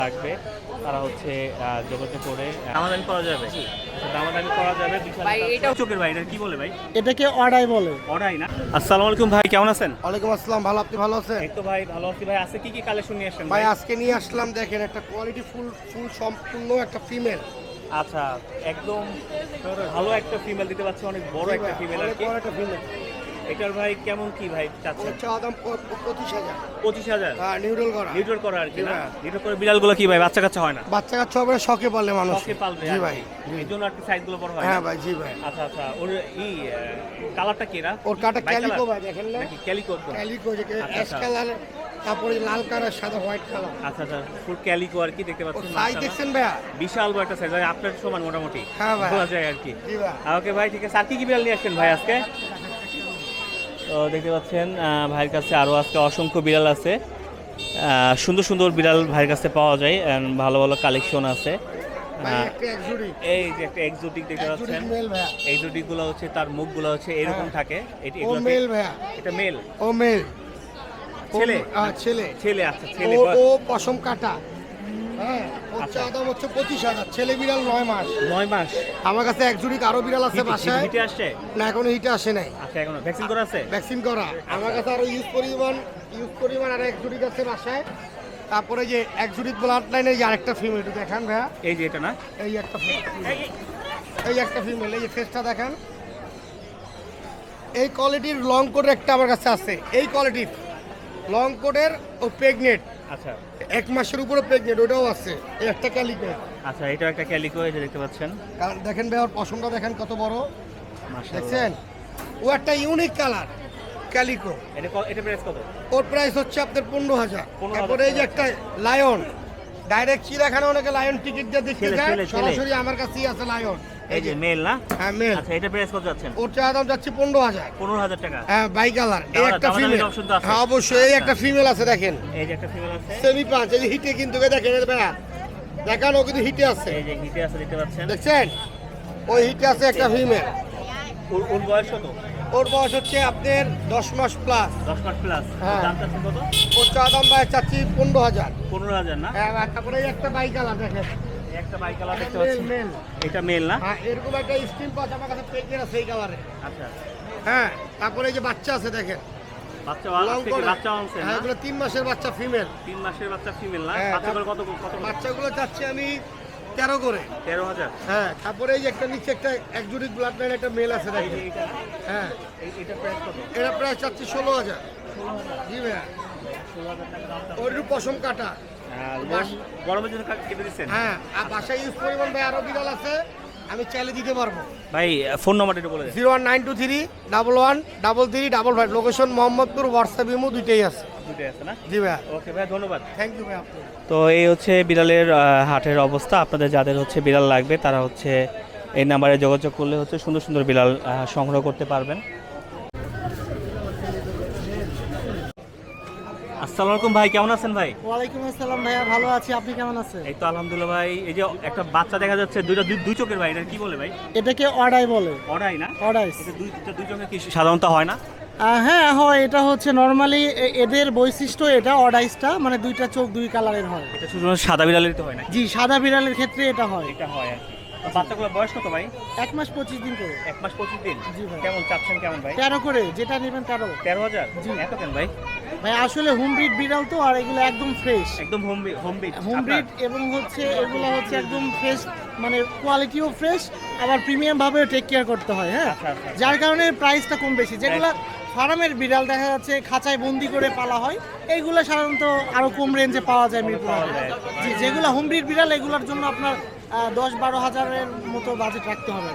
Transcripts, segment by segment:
লাগবে তারা হচ্ছে যোগাযোগ করে দামাদামি করা যাবে। দামাদামি করা যাবে। ভাই এটা চোখের ভাই এটা কি বলে ভাই? এটাকে অর্ডাই বলে। অর্ডাই না। আসসালামু আলাইকুম ভাই, কেমন আছেন? ওয়ালাইকুম আসসালাম, ভালো, আপনি ভালো আছেন? এই তো ভাই ভালো আছি ভাই। আজকে কি কালেকশন নিয়ে আসছেন ভাই আজকে নিয়ে আসলাম, দেখেন একটা কোয়ালিটি ফুল সম্পূর্ণ একটা ফিমেল। আচ্ছা, একদম ভালো একটা ফিমেল দিতে পারছে, অনেক বড় একটা ফিমেল আর কি। একটা ফিমেল। এটার ভাই কেমন কি ভাই চাচ্ছেন? ওর চাওয়া দাম 25,000। 25,000? হ্যাঁ, নিউডল করা। লিটার করা আর কি না? হ্যাঁ। লিটার করে বিড়ালগুলো কি ভাই বাচ্চা কাচ্চা হয় না? বাচ্চা কাচ্চা হবে, শখে পালে মানুষ। শখে পালবে জি আর ভাই। কি। এই জন্য আর কি সাইজগুলো বড় হয়। হ্যাঁ ভাই, জি ভাই। আচ্ছা আচ্ছা, ওর কালারটা কি না? ওর কাটা ক্যালিকো ভাই, দেখেন না? ক্যালিকো। ক্যালিকো যে আচ্ছা, অ্যাশ কালার, তারপরে লাল কালার, সাদা হোয়াইট কালার। আচ্ছা আচ্ছা, ফুল ক্যালিকো আর কি দেখতে ওর পাচ্ছেন। সাইজ দেখছেন ভাইয়া? বিশাল বড় একটা সাইজ, আপনার সমান মোটামুটি হ্যাঁ ভাই। বলা যায় আর কি। জি ভাই। ওকে ভাই, ঠিক আছে। আর কি কি বিড়াল নিয়ে আসছেন ভাই আজকে? তো দেখতে পাচ্ছেন ভাইয়ের কাছে আরও আজকে অসংখ্য বিড়াল আছে। সুন্দর সুন্দর বিড়াল ভাইয়ের কাছে পাওয়া যায়, ভালো ভালো কালেকশন আছে। ভাই একটা এক্সোটিক। এই যে একটা এক্সোটিক দেখতে পাচ্ছেন। মেল ভাইয়া। এক্সোটিক গুলো হচ্ছে তার মুখগুলো হচ্ছে এরকম থাকে। ও মেল ভাইয়া। এটা মেল? ও মেল। ছেলে? ছেলে। ছেলে, আচ্ছা ছেলে। ও পশম কাটা। হ্যাঁ, ওর আচ্ছা। চাওয়া দাম হচ্ছে 25,000। ছেলে বিড়াল 9 মাস। 9 মাস? আমার কাছে একজুড়ি আরো বিড়াল আছে বাসায়। হিটে আসছে? না, এখনো হিটে আসে নাই। আচ্ছা, এখনো ভ্যাকসিন করা আছে? ভ্যাকসিন করা। আমার কাছে আরো ইউজ পরিমাণ আর একজুড়ি আছে বাসায়। তারপরে যে একজুড়ি ব্লাড লাইনের যে আরেকটা ফিমেল, একটু দেখান ভাইয়া। এই যে এটা না? এই একটা ফিমেল, এই একটা ফিমেল, এই যে ফেসটা দেখান। এই কোয়ালিটির লং কোটের একটা আমার কাছে আছে। এই কোয়ালিটির লং কোটের ও প্রেগনেন্ট। আচ্ছা 1 মাসের উপরে প্রেগনেন্ট, ওটাও আছে। এই একটা ক্যালিকো। আচ্ছা, এটা একটা ক্যালিকো, এই যে দেখতে পাচ্ছেন। কারণ দেখেন ভাই, ওর পশমটা দেখেন কত বড়, মাশাআল্লাহ। দেখছেন? ও একটা ইউনিক কালার ক্যালিকো। এটা প্রাইস কত? ওর প্রাইস হচ্ছে আপনার 15,000। 15,000 তারপরে এই যে একটা লায়ন, ডাইরেক্ট চিড়িয়াখানা অনেকে লায়ন টিকিট দিয়ে দেখতে ছেলে, যায়, ছেলে, ছেলে। সরাসরি আমার কাছেই আছে লায়ন। এই যে মেল না? হ্যাঁ, মেল। আচ্ছা, এটা প্রাইস কত যাচ্ছেন? ওর চাওয়া দাম যাচ্ছে 15,000। 15,000 টাকা? হ্যাঁ, বাই কালার। এই একটা দামাদামির ফিমেল। option তো আছে? হ্যাঁ অবশ্যই, এই একটা ফিমেল আছে দেখেন। এই যে একটা ফিমেল আছে। সেমি পাঁচ, এই যে হিটে কিন্তু দেখেন ভাইয়া, দেখান ও কিন্তু হিটে আছে। এই যে হিটে আছে দেখতে পাচ্ছেন। দেখছেন? ওই হিটে আছে একটা ফিমেল। ওর বয়স কত? ওর বয়স হচ্ছে আপনার 10 মাস প্লাস। 10 মাস প্লাস। হ্যাঁ। দাম চাচ্ছেন কত? ওর চাওয়া দাম ভাই চাচ্ছি 15,000। 15,000 না? হ্যাঁ, আর তারপরে এই একটা বাই কালার দেখেন। এই একটা বাই কালার দেখতে মেল পাচ্ছেন। মেল। এটা মেল না? হ্যাঁ, এরকম একটা স্টিম পাঁচ আমার কাছে প্রেগনেন্ট আছে এই কালারে। আচ্ছা, হ্যাঁ, তারপরে এই যে বাচ্চা আছে দেখেন। বাচ্চা লং আছে কি? করে। বাচ্চা আছে হ্যাঁ, না? এগুলো 3 মাসের বাচ্চা ফিমেল। 3 মাসের বাচ্চা ফিমেল না? হ্যাঁ, বাচ্চাগুলো কত কত? বাচ্চাগুলো চাচ্ছি আমি 13 করে। 13,000? হ্যাঁ, তারপরে এই যে একটা নিচে একটা একজুড়ি ব্লাড লাইন একটা মেল আছে এই দেখেন। যে এটা না? হ্যাঁ, এটা প্রাইস কত? এটা প্রায় চাচ্ছি 16,000। জি ভাইয়া। 16,000 টাকা দাম চাচ্ছেন। ওর একটু পশম কাটা। গরমের জন্য কেটে দিচ্ছেন? হ্যাঁ, আর বাসায় ইউজ পরিমাণ ভাই আরো বিড়াল আছে, আমি চাইলে দিতে পারবো। ভাই ফোন নাম্বারটা একটু বলে দেন। 01923 11 33 55। লোকেশন মোহাম্মদপুর, হোয়াটসঅ্যাপ ইমো দুইটাই আছে। দুটোই আছে না? জি ভাইয়া। ওকে ভাই, ধন্যবাদ। থ্যাংক ইউ ভাই আপনি। তো এই হচ্ছে বিড়ালের হাটের অবস্থা। আপনাদের যাদের হচ্ছে বিড়াল লাগবে তারা হচ্ছে এই নাম্বারে যোগাযোগ করলে হচ্ছে সুন্দর সুন্দর বিড়াল সংগ্রহ করতে পারবেন। আসসালামু আলাইকুম ভাই, কেমন আছেন ভাই? ওয়ালাইকুম আসসালাম ভাইয়া, ভালো আছি, আপনি কেমন আছেন? এই তো আলহামদুলিল্লাহ ভাই। এই যে একটা বাচ্চা দেখা যাচ্ছে, দুই চোখের ভাই, এটা কি বলে ভাই? এটাকে অর্ডাই বলে। অড়াই না? অর্ডাইস। এটা দুই চোখে কি সাধারণত হয় না? হ্যাঁ হয়, এটা হচ্ছে নর্মালি এদের বৈশিষ্ট্য, এটা অর্ডাইসটা মানে দুইটা চোখ দুই কালারের হয়। এটা শুধু সাদা বিড়ালের তো হয় না? জি, সাদা বিড়ালের ক্ষেত্রে এটা হয়। এটা হয় আর কি। বাচ্চাগুলোর বয়স কত ভাই? 1 মাস 25 দিন করে। 1 মাস 25 দিন? জি ভাই। কেমন চাচ্ছেন কেমন ভাই? 13 করে, যেটা নেবেন 13। 13,000? জি। এত কেন ভাই? ভাই আসলে হোম ব্রিড বিড়াল তো, আর এগুলো একদম ফ্রেশ। একদম হোম ব্রিড? হোম ব্রিড এবং হচ্ছে এগুলো হচ্ছে একদম ফ্রেশ, মানে কোয়ালিটিও ফ্রেশ, আবার প্রিমিয়াম ভাবে টেক কেয়ার করতে হয়। হ্যাঁ, আচ্ছা, আচ্ছা। যার কারণে প্রাইসটা কম বেশি। যেগুলো ফার্মের বিড়াল দেখা যাচ্ছে খাঁচায় বন্দি করে পালা হয়, এইগুলো সাধারণত আরো কম রেঞ্জে পাওয়া যায় মিরপুর হাটে। জি, যেগুলো হোম ব্রিড বিড়াল এগুলোর জন্য আপনার 10-12 হাজারের মতো বাজেট রাখতে হবে।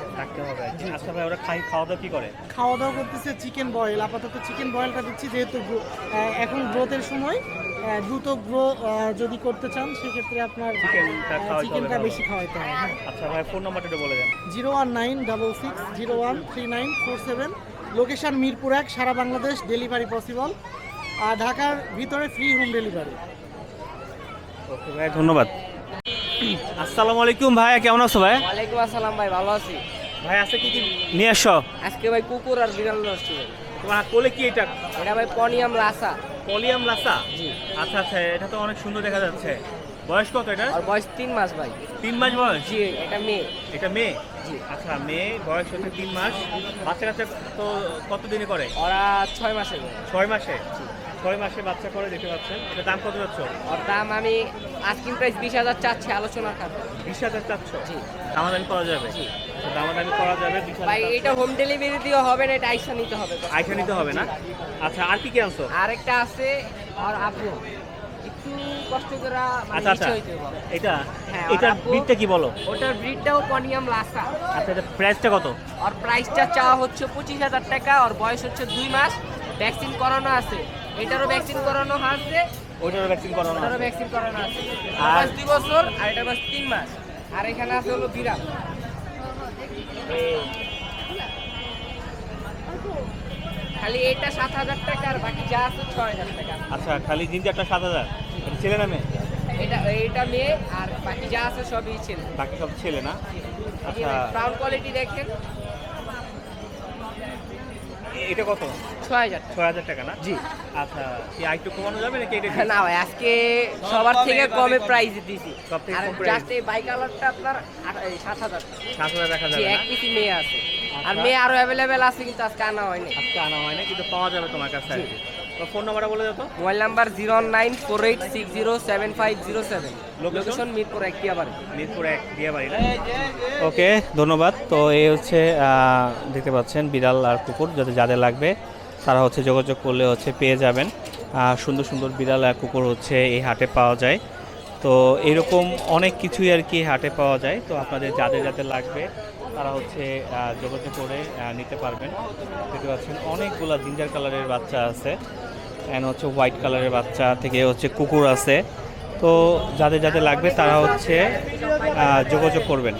আচ্ছা ভাই, ওরা খাওয়া দাওয়া কি করে? খাওয়া দাওয়া করতেছে চিকেন বয়েল, আপাতত চিকেন বয়েলটা দিচ্ছি, যেহেতু এখন গ্রোথের সময়। দ্রুত গ্রো যদি করতে চান সেক্ষেত্রে আপনার চিকেনটা বেশি খাওয়াইতে হবে। হ্যাঁ। আচ্ছা ভাই, ফোন নাম্বারটা একটু বলে দেন। 01966013947। লোকেশন মিরপুর 1, সারা বাংলাদেশ ডেলিভারি পসিবল, আর ঢাকার ভিতরে ফ্রি হোম ডেলিভারি। ওকে ভাই, ধন্যবাদ। আসসালামু আলাইকুম ভাই, কেমন আছো ভাই? ওয়ালাইকুম আসসালাম ভাই, ভালো আছি ভাই আজকে কি কি নিয়ে আসছো? আজকে ভাই কুকুর আর বিড়াল আসছি ভাই। তোমার কোলে কি এটা? এটা ভাই পনিয়াম লাসা। পলিয়াম লাসা? জি। আচ্ছা আচ্ছা, এটা তো অনেক সুন্দর দেখা যাচ্ছে। বয়স কত এটা? আর বয়স 3 মাস ভাই। 3 মাস বয়স? জি এটা মেয়ে। এটা মেয়ে? জি। আচ্ছা, মেয়ে, বয়স হচ্ছে 3 মাস। বাচ্চা কাচ্চা তো কত দিনে করে? ওরা 6 মাসের করে। 6 মাসে? 6 মাসে বাচ্চা করে, দেখতে পাচ্ছেন। এটা দাম কত যাচ্ছ? ওর দাম আমি আস্কিং প্রাইস 20,000 চাচ্ছি, আলোচনার খাতে। 20,000 চাচ্ছ? জি। দামাদামি করা যাবে? জি। আচ্ছা, দামাদামি করা যাবে। 20,000 ভাই এটা হোম ডেলিভারি দিও হবে না, এটা আইসা নিতে হবে। আইসা নিতে হবে না? আচ্ছা, আর কি কি আনছো? আরেকটা আছে আর আপু একটু কষ্ট করে আচ্ছা আচ্ছা, হইতে হবে। এটা হ্যাঁ, এটার আর আপু- ব্রিডটা কি বলো? ওটার ব্রিডটাও কনিয়াম লাসা। আচ্ছা, এটা প্রাইসটা কত? আর প্রাইসটা চাওয়া হচ্ছে 25,000 টাকা। আর বয়স হচ্ছে 2 মাস। ভ্যাকসিন করানো আছে, এটারও ভ্যাকসিন করানো আছে, ওইটারও ভ্যাকসিন করানো ওটারও আছে? ভ্যাকসিন করানো আছে। আর- বয়স 2 বছর আর এটা বয়স 3 মাস। আর এখানে আছে হলো বিড়াল। খালি এটা 7,000 টাকা আর বাকি যা আছে 6,000 টাকা। আচ্ছা, খালি জিনটা একটা 7,000। এটা ছেলে না মেয়ে? এটা মেয়ে আর বাকি যা আছে সবই ছেলে। বাকি সব ছেলে না? আচ্ছা, ব্রাউন কোয়ালিটি দেখেন। এটা কত? 6,000 টাকা। 6,000 টাকা না? জি। আচ্ছা, কি আরেকটু কমানো যাবে নাকি এটা? না ভাই, আজকে সবার থেকে কমে প্রাইস দিছি। সব থেকে আর কম price। জাস্ট এই বাই কালারটা আপনার 7,000 টাকা। 7,000 দেখা জি, যাবে এক না? পিসি মেয়ে আছে। আর আচ্ছা। মেয়ে আরো অ্যাভেলেবেল আছে কিন্তু আজকে আনা হয়নি। আজকে আনা হয় না, কিন্তু পাওয়া যাবে তোমার কাছে আর কি। তো ফোন নাম্বারটা বলে দাও তো। Mobile number 09486075007। Location Mirpur 1 Tiabari. Mirpur 1 Diabari না? ওকে, ধন্যবাদ। তো এই হচ্ছে দেখতে পাচ্ছেন বিড়াল আর কুকুর, যাদের লাগবে তারা হচ্ছে যোগাযোগ করলে হচ্ছে পেয়ে যাবেন। সুন্দর সুন্দর বিড়াল আর কুকুর হচ্ছে এই হাটে পাওয়া যায়। তো এরকম অনেক কিছুই আর কি হাটে পাওয়া যায়। তো আপনাদের যাদের লাগবে তারা হচ্ছে যোগাযোগ করে নিতে পারবেন। দেখতে পাচ্ছেন অনেকগুলা জিঞ্জার কালারের বাচ্চা আছে, অ্যান্ড হচ্ছে হোয়াইট কালারের বাচ্চা থেকে হচ্ছে কুকুর আছে। তো যাদের লাগবে তারা হচ্ছে যোগাযোগ করবেন।